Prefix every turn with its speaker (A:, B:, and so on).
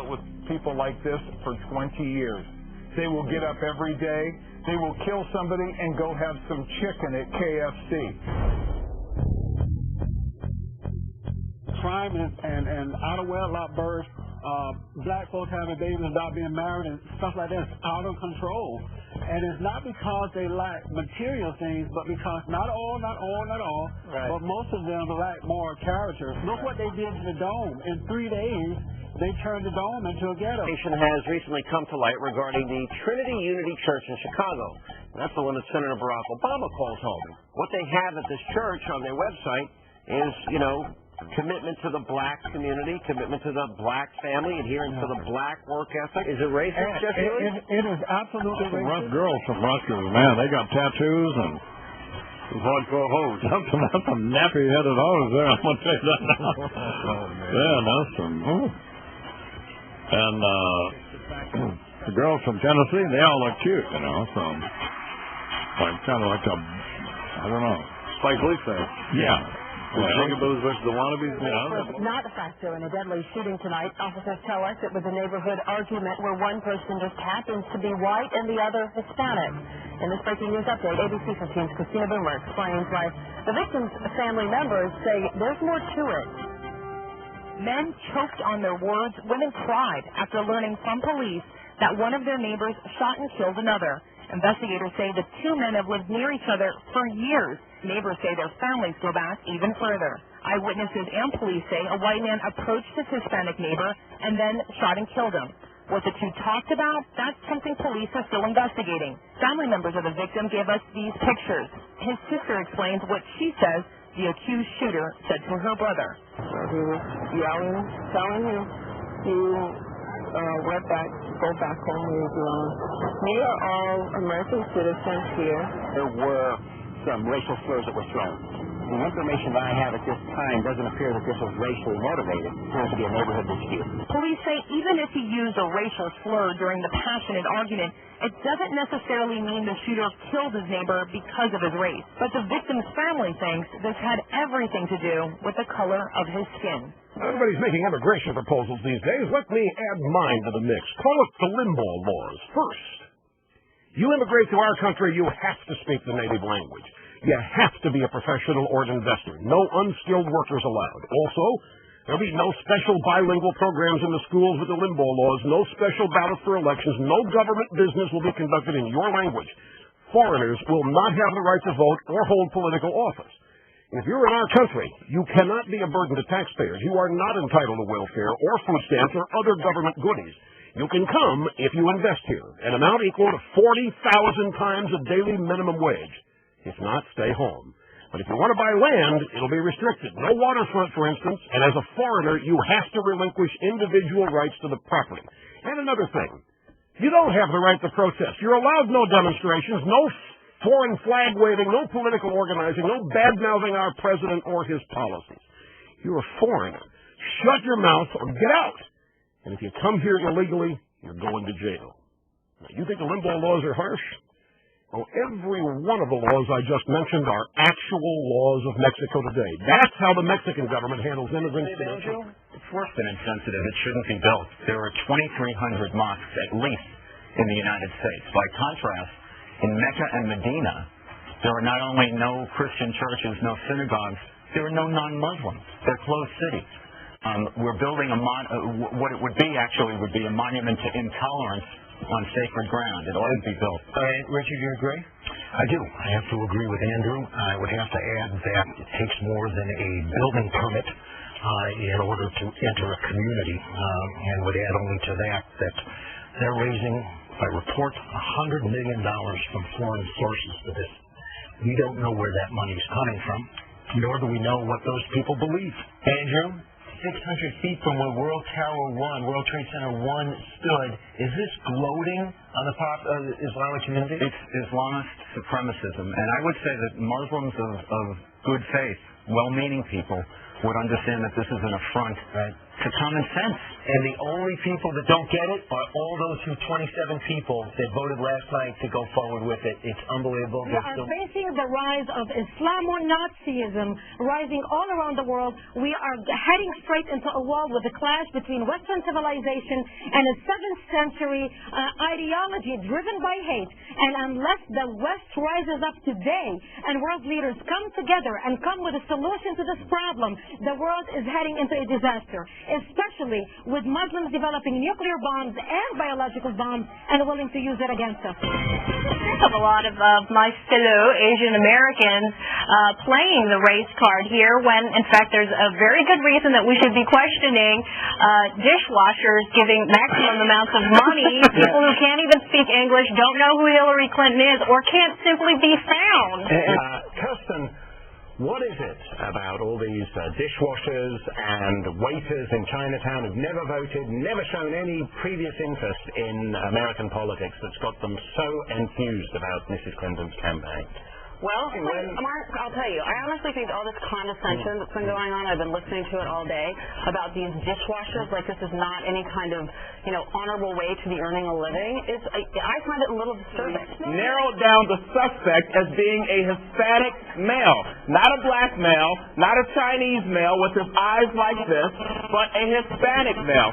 A: dealt with people like this for 20 years. They will get up every day, they will kill somebody and go have some chicken at KFC.
B: Crime and out-of-wedlock births, black folks having babies without being married and stuff like that is out of control. And it's not because they lack material things, but because not all,
C: right.
B: but most of them lack moral character. Look what they did to the Dome. In 3 days, they turned the Dome into a ghetto.
C: Information has recently come to light regarding the Trinity Unity Church in Chicago. That's the one that Senator Barack Obama calls home. What they have at this church on their website is, commitment to the black community, commitment to the black family, adherence to the black work ethic. Is it racist, Jeff Healy?
B: It is absolutely
D: Some
B: racist.
D: rough girls from Rutgers, man, they got tattoos and hardcore hoes. That's some nappy-headed hoes there, I'm going to tell you that now. Yeah, that's some... And the girls from Tennessee, they all look cute, so... Like, kind of like a... I don't know.
E: Spike Lee thing.
D: Yeah.
E: The Jigaboos versus the wannabes?
F: Was not a factor in a deadly shooting tonight. Officers tell us it was a neighborhood argument where one person just happens to be white and the other Hispanic. In this breaking news update, ABC 15's Christina Boomer explains why the victim's family members say there's more to it. Men choked on their words. Women cried after learning from police that one of their neighbors shot and killed another. Investigators say the two men have lived near each other for years. Neighbors say their families go back even further. Eyewitnesses and police say a white man approached his Hispanic neighbor and then shot and killed him. What the two talked about, that's something police are still investigating. Family members of the victim gave us these pictures. His sister explains what she says the accused shooter said to her brother.
G: He was yelling, telling him to go back home where you belong. We are all American citizens here.
C: There were some racial slurs that were thrown. The information that I have at this time doesn't appear that this was racially motivated. It appears to be a neighborhood dispute.
F: Police say even if he used a racial slur during the passionate argument, it doesn't necessarily mean the shooter killed his neighbor because of his race. But the victim's family thinks this had everything to do with the color of his skin.
H: Everybody's making immigration proposals these days. Let me add mine to the mix. Call it the Limbaugh laws. First, you immigrate to our country, you have to speak the native language. You have to be a professional or an investor. No unskilled workers allowed. Also, there'll be no special bilingual programs in the schools with the Limbaugh laws, no special ballots for elections, no government business will be conducted in your language. Foreigners will not have the right to vote or hold political office. If you're in our country, you cannot be a burden to taxpayers. You are not entitled to welfare or food stamps or other government goodies. You can come if you invest here, an amount equal to 40,000 times a daily minimum wage. If not, stay home. But if you want to buy land, it'll be restricted. No waterfront, for instance, and as a foreigner, you have to relinquish individual rights to the property. And another thing, you don't have the right to protest. You're allowed no demonstrations, no foreign flag waving, no political organizing, no bad-mouthing our president or his policies. You're a foreigner. Shut your mouth or get out. And if you come here illegally, you're going to jail. Now, you think the Limbaugh laws are harsh? Well, every one of the laws I just mentioned are actual laws of Mexico today. That's how the Mexican government handles immigrants.
I: It's worse than insensitive. It shouldn't be built. There are 2,300 mosques, at least, in the United States. By contrast, in Mecca and Medina, there are not only no Christian churches, no synagogues, there are no non-Muslims. They're closed cities. We're building what it would be, actually, would be a monument to intolerance on sacred ground. It ought to be built.
C: Richard, you agree?
J: I do. I have to agree with Andrew. I would have to add that it takes more than a building permit in order to enter a community, and would add only to that they're raising, by report, $100 million from foreign sources for this. We don't know where that money is coming from, nor do we know what those people believe.
C: Andrew?
K: 600 feet from where World Trade Center 1 stood. Is this gloating on the part of the Islamic community?
I: It's Islamist supremacism. And I would say that Muslims of good faith, well-meaning people, would understand that this is an affront for common sense.
K: And the only people that don't get it are all those 27 people that voted last night to go forward with it. It's unbelievable.
L: We are facing the rise of Islamo-Nazism rising all around the world. We are heading straight into a wall with a clash between Western civilization and a 7th century ideology driven by hate. And unless the West rises up today and world leaders come together and come with a solution to this problem, the world is heading into a disaster, especially with Muslims developing nuclear bombs and biological bombs and willing to use it against us.
M: I have a lot of my fellow Asian Americans playing the race card here when, in fact, there's a very good reason that we should be questioning dishwashers giving maximum amounts of money. People who can't even speak English, don't know who Hillary Clinton is, or can't simply be found.
H: Kirsten, what is it about all these dishwashers and waiters in Chinatown who've never voted, never shown any previous interest in American politics that's got them so enthused about Mrs. Clinton's campaign?
F: Well, Mark, I'll tell you, I honestly think all this condescension that's been going on, I've been listening to it all day, about these dishwashers, like this is not any kind of, honorable way to be earning a living, I find it a little disturbing.
N: Narrowed down the suspect as being a Hispanic male, not a black male, not a Chinese male with his eyes like this, but a Hispanic male.